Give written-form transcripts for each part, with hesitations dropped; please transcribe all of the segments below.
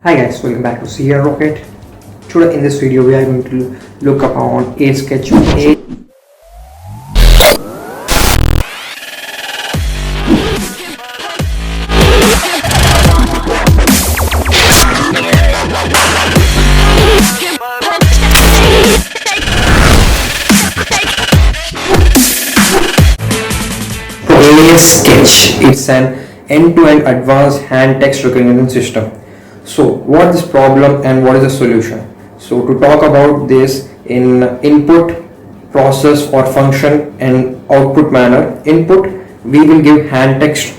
Hi guys, welcome back to CR Rocket. Today in this video we are going to look upon AirSketch. AirSketch, it's an end-to-end advanced hand text recognition system. So what is this problem and what is the solution? So to talk about this in input, process or function and output manner. Input, we will give hand text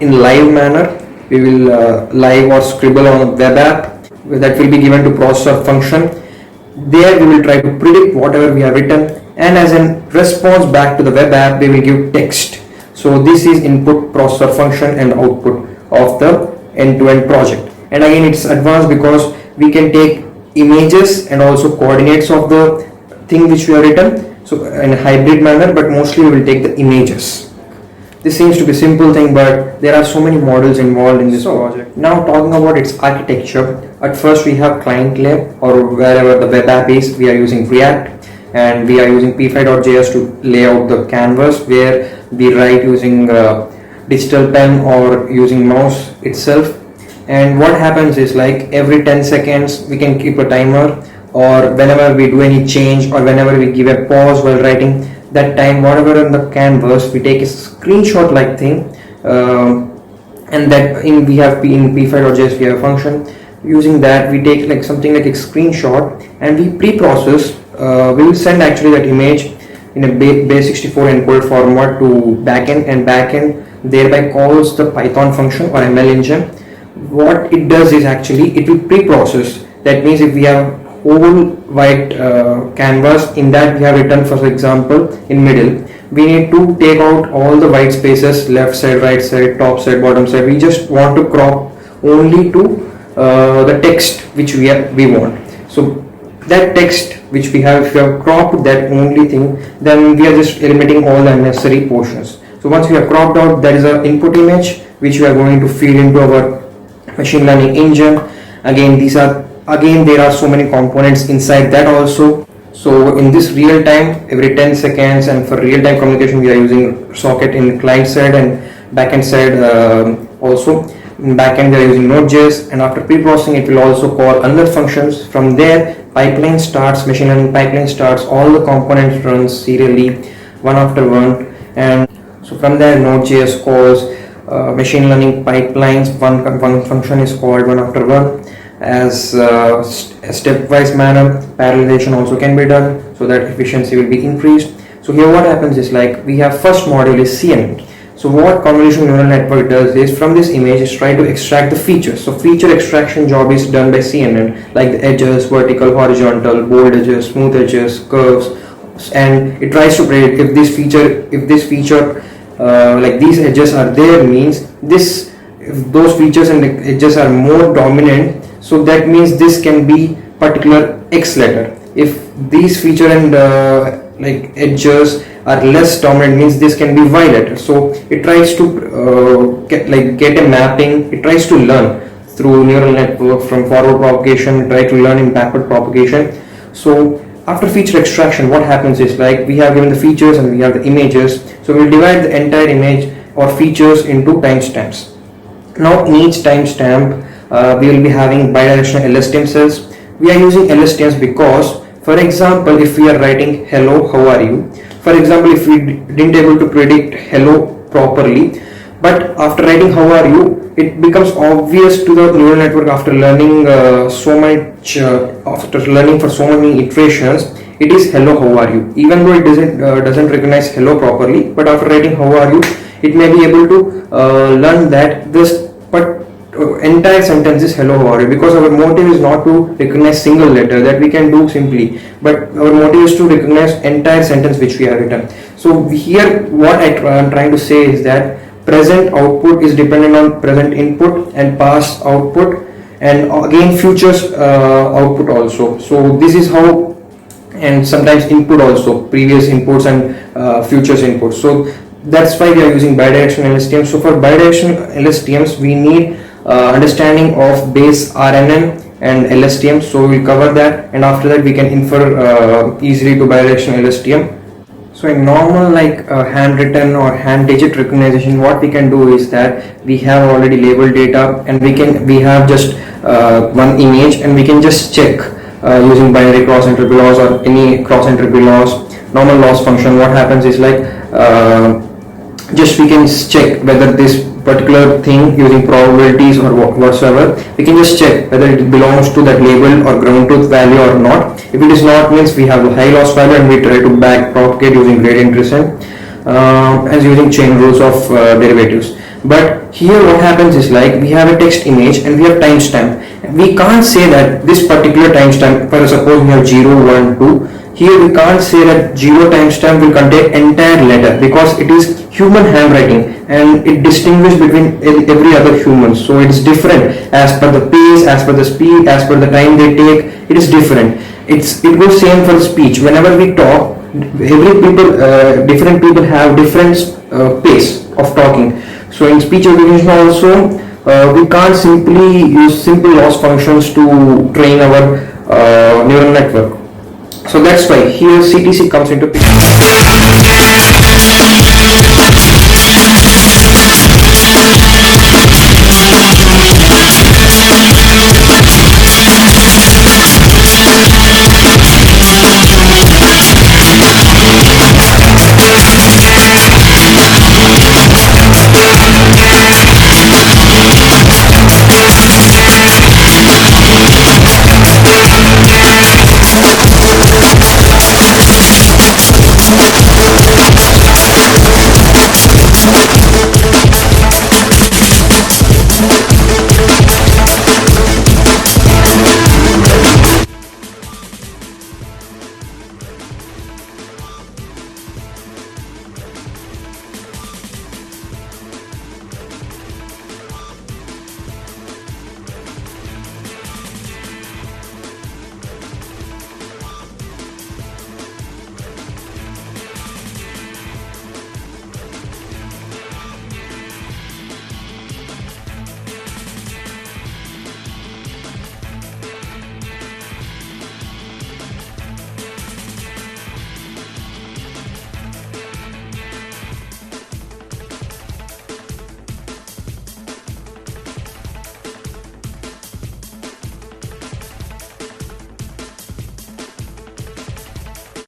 in live manner. We will live or scribble on a web app that will be given to processor function. There we will try to predict whatever we have written, and as a response back to the web app we will give text. So this is input, processor function and output of the end-to-end project. And again it's advanced because we can take images and also coordinates of the thing which we have written, so in a hybrid manner, but mostly we will take the images. This seems to be a simple thing, but there are so many models involved in this project. Now talking about its architecture, at first we have client layer, or wherever the web app is, we are using React and we are using p5.js to lay out the canvas where we write using digital pen or using mouse itself. And what happens is, like, every 10 seconds we can keep a timer, or whenever we do any change or whenever we give a pause while writing, that time whatever in the canvas we take a screenshot like thing, and that we have in p5.js we have a function. Using that we take like something like a screenshot and we pre-process. We will send actually that image in a base64 encoded format to backend, and backend thereby calls the Python function or ML engine. What it does is actually it will pre-process. That means if we have whole white canvas, in that we have written, for example, in middle we need to take out all the white spaces, left side, right side, top side, bottom side. We just want to crop only to the text which we want. So that text which we have, if we have cropped that only thing, then we are just eliminating all the unnecessary portions. So once we have cropped out, that is our input image which we are going to feed into our machine learning engine. Again, there are so many components inside that also. So in this real time, every 10 seconds, and for real time communication we are using socket in client side and backend side also. In backend we are using Node.js, and after pre-processing it will also call another functions. From there pipeline starts, machine learning pipeline starts, all the components run serially one after one, and so from there Node.js calls machine learning pipelines. One function is called one after one as a stepwise manner. Parallelization also can be done so that efficiency will be increased. So here what happens is, like, we have first module is CNN. So what convolutional neural network does is, from this image is try to extract the features. So feature extraction job is done by CNN, like the edges, vertical, horizontal, bold edges, smooth edges, curves, and it tries to predict if this feature like these edges are there, means if those features and the edges are more dominant, so that means this can be particular X letter. If these feature and like edges are less dominant, means this can be Y letter. So it tries to get a mapping. It tries to learn through neural network from forward propagation, try to learn in backward propagation. So after feature extraction, what happens is, like, we have given the features and we have the images, so we'll divide the entire image or features into timestamps. Now in each timestamp we will be having bidirectional LSTM cells. We are using LSTMs because, for example, if we are writing hello, how are you, for example, if we didn't able to predict hello properly, but after writing how are you, it becomes obvious to the neural network after learning after learning for so many iterations, it is hello, how are you, even though it doesn't recognize hello properly, but after writing how are you, it may be able to learn that this entire sentence is hello, how are you, because our motive is not to recognize single letter, that we can do simply, but our motive is to recognize entire sentence which we have written. So here what I am trying to say is that present output is dependent on present input and past output, and again futures output also. So this is how, and sometimes input also, previous inputs and futures inputs. So that's why we are using bidirectional LSTM. So for bidirectional LSTMs we need understanding of base RNN and LSTM. So we'll cover that, and after that we can infer easily to bidirectional LSTM. So in normal handwritten or hand digit recognition, what we can do is that we have already labeled data, and we have just one image, and we can just check using binary cross entropy loss or any cross entropy loss, normal loss function. What happens is just we can check whether this particular thing using probabilities or whatsoever, we can just check whether it belongs to that label or ground truth value or not. If it is not, means we have a high loss value, and we try to back propagate using gradient descent as using chain rules of derivatives. But here what happens is we have a text image and we have timestamp. We can't say that this particular timestamp, for suppose we have 0, 1, 2, here we can't say that 0 timestamp will contain entire letter, because it is human handwriting and it distinguishes between every other human. So it is different as per the pace, as per the speed, as per the time they take. It is different. It goes same for speech. Whenever we talk, different people have different pace of talking. So in speech recognition also, we can't simply use simple loss functions to train our neural network. So that's why here CTC comes into picture.